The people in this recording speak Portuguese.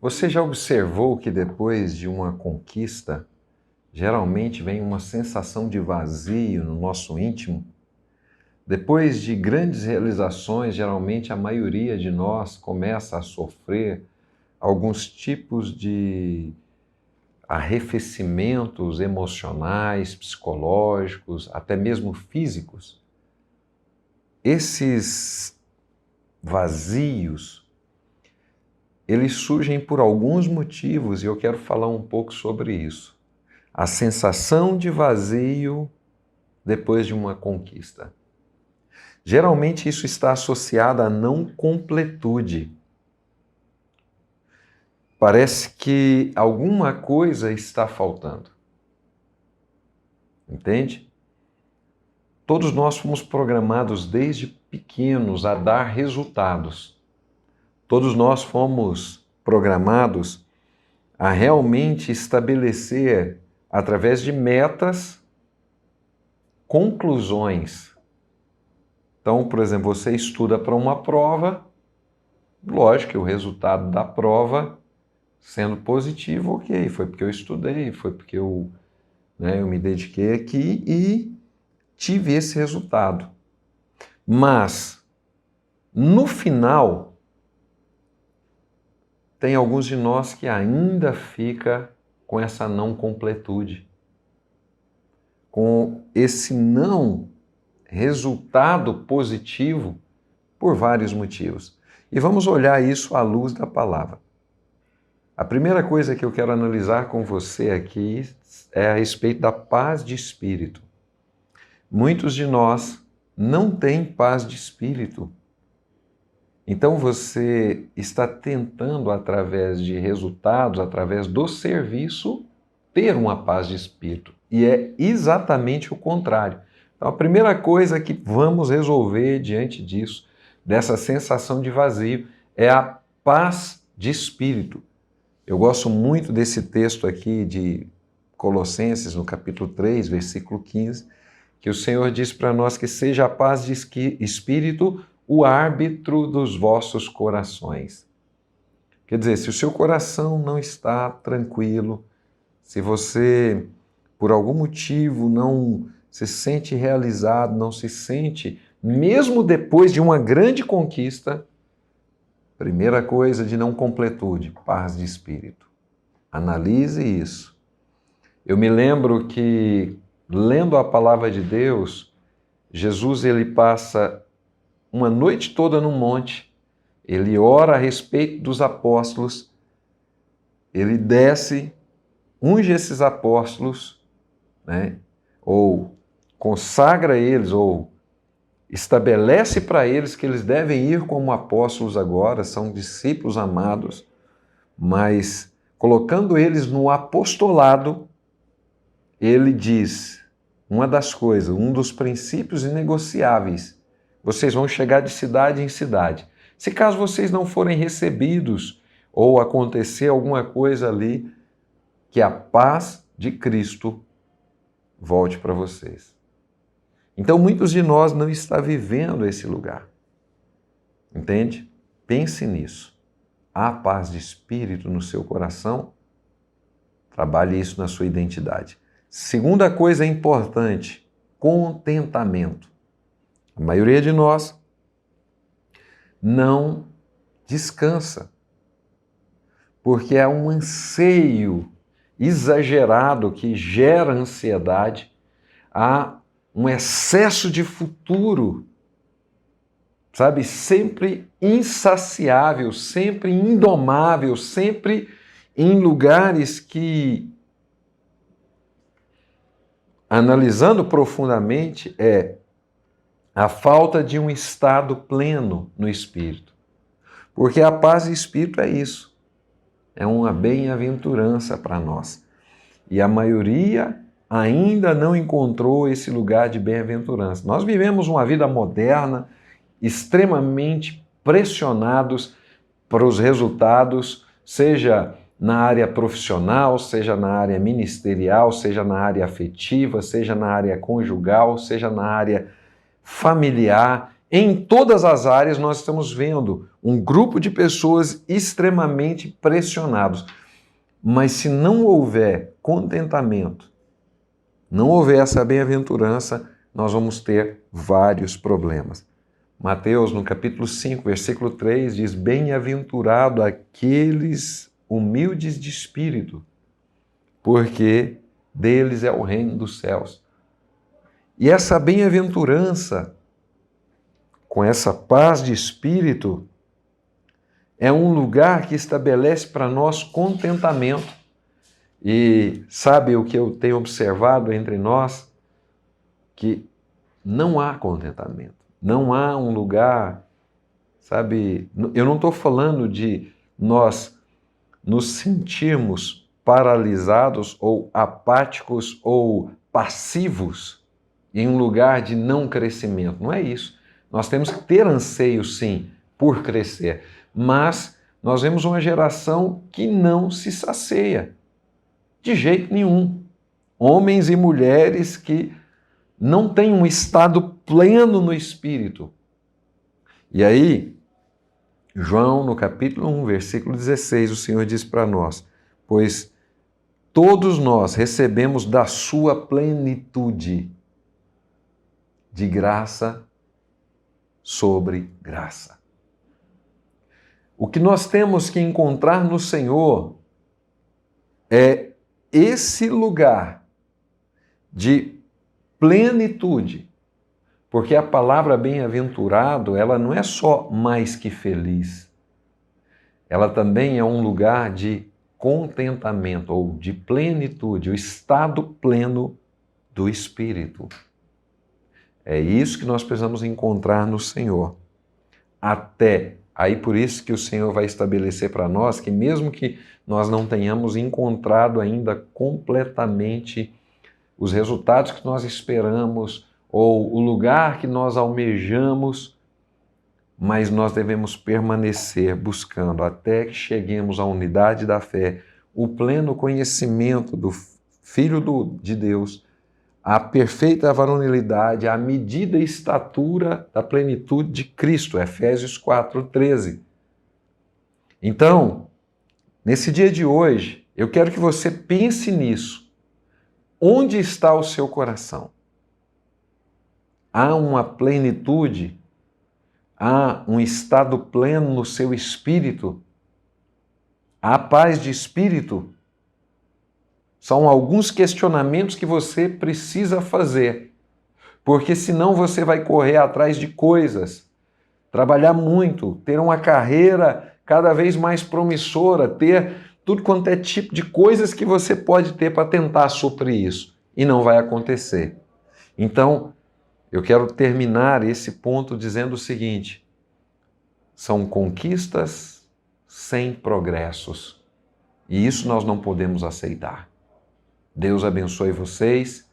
Você já observou que depois de uma conquista, geralmente vem uma sensação de vazio no nosso íntimo? Depois de grandes realizações, geralmente a maioria de nós começa a sofrer alguns tipos de arrefecimentos emocionais, psicológicos, até mesmo físicos. Esses vazios, eles surgem por alguns motivos e eu quero falar um pouco sobre isso. A sensação de vazio depois de uma conquista. Geralmente isso está associado à não completude. Parece que alguma coisa está faltando. Entende? Todos nós fomos programados desde pequenos a dar resultados. Todos nós fomos programados a realmente estabelecer, através de metas, conclusões. Então, por exemplo, você estuda para uma prova, lógico que o resultado da prova, sendo positivo, ok, foi porque eu estudei, foi porque eu me dediquei aqui e tive esse resultado. Mas, no final, tem alguns de nós que ainda fica com essa não completude, com esse não resultado positivo por vários motivos. E vamos olhar isso à luz da palavra. A primeira coisa que eu quero analisar com você aqui é a respeito da paz de espírito. Muitos de nós não têm paz de espírito. Então você está tentando, através de resultados, através do serviço, ter uma paz de espírito. E é exatamente o contrário. Então a primeira coisa que vamos resolver diante disso, dessa sensação de vazio, é a paz de espírito. Eu gosto muito desse texto aqui de Colossenses, no capítulo 3, versículo 15, que o Senhor diz para nós que seja a paz de espírito o árbitro dos vossos corações. Quer dizer, se o seu coração não está tranquilo, se você, por algum motivo, não se sente realizado, não se sente, mesmo depois de uma grande conquista, primeira coisa de não completude, paz de espírito. Analise isso. Eu me lembro que, lendo a palavra de Deus, Jesus ele passa uma noite toda no monte, ele ora a respeito dos apóstolos, ele desce, unge esses apóstolos, ou consagra eles, ou estabelece para eles que eles devem ir como apóstolos agora, são discípulos amados, mas colocando eles no apostolado, ele diz uma das coisas, um dos princípios inegociáveis: vocês vão chegar de cidade em cidade. Se caso vocês não forem recebidos ou acontecer alguma coisa ali, que a paz de Cristo volte para vocês. Então, muitos de nós não estão vivendo esse lugar. Entende? Pense nisso. Há paz de espírito no seu coração? Trabalhe isso na sua identidade. Segunda coisa importante, contentamento. A maioria de nós não descansa, porque é um anseio exagerado que gera ansiedade, há um excesso de futuro, sabe? Sempre insaciável, sempre indomável, sempre em lugares que, analisando profundamente, é a falta de um estado pleno no espírito. Porque a paz de espírito é isso. É uma bem-aventurança para nós. E a maioria ainda não encontrou esse lugar de bem-aventurança. Nós vivemos uma vida moderna, extremamente pressionados para os resultados, seja na área profissional, seja na área ministerial, seja na área afetiva, seja na área conjugal, seja na área familiar, Em todas as áreas nós estamos vendo um grupo de pessoas extremamente pressionados. Mas se não houver contentamento, não houver essa bem-aventurança, nós vamos ter vários problemas. Mateus, no capítulo 5, versículo 3, diz: bem-aventurado aqueles humildes de espírito, porque deles é o reino dos céus. E essa bem-aventurança, com essa paz de espírito, é um lugar que estabelece para nós contentamento. E sabe o que eu tenho observado entre nós? Que não há contentamento. Não há um lugar, sabe? Eu não estou falando de nós nos sentirmos paralisados ou apáticos ou passivos em um lugar de não crescimento. Não é isso. Nós temos que ter anseio, sim, por crescer. Mas nós vemos uma geração que não se sacia. De jeito nenhum. Homens e mulheres que não têm um estado pleno no espírito. E aí, João, no capítulo 1, versículo 16, o Senhor diz para nós: pois todos nós recebemos da sua plenitude de graça sobre graça. O que nós temos que encontrar no Senhor é esse lugar de plenitude, porque a palavra bem-aventurado, ela não é só mais que feliz, ela também é um lugar de contentamento ou de plenitude, o estado pleno do Espírito. É isso que nós precisamos encontrar no Senhor. Aí por isso que o Senhor vai estabelecer para nós que mesmo que nós não tenhamos encontrado ainda completamente os resultados que nós esperamos ou o lugar que nós almejamos, mas nós devemos permanecer buscando até que cheguemos à unidade da fé, o pleno conhecimento do Filho de Deus, a perfeita varonilidade, a medida e estatura da plenitude de Cristo, Efésios 4:13. Então, nesse dia de hoje, eu quero que você pense nisso. Onde está o seu coração? Há uma plenitude? Há um estado pleno no seu espírito? Há paz de espírito? São alguns questionamentos que você precisa fazer, porque senão você vai correr atrás de coisas, trabalhar muito, ter uma carreira cada vez mais promissora, ter tudo quanto é tipo de coisas que você pode ter para tentar suprir isso, e não vai acontecer. Então, eu quero terminar esse ponto dizendo o seguinte: são conquistas sem progressos, e isso nós não podemos aceitar. Deus abençoe vocês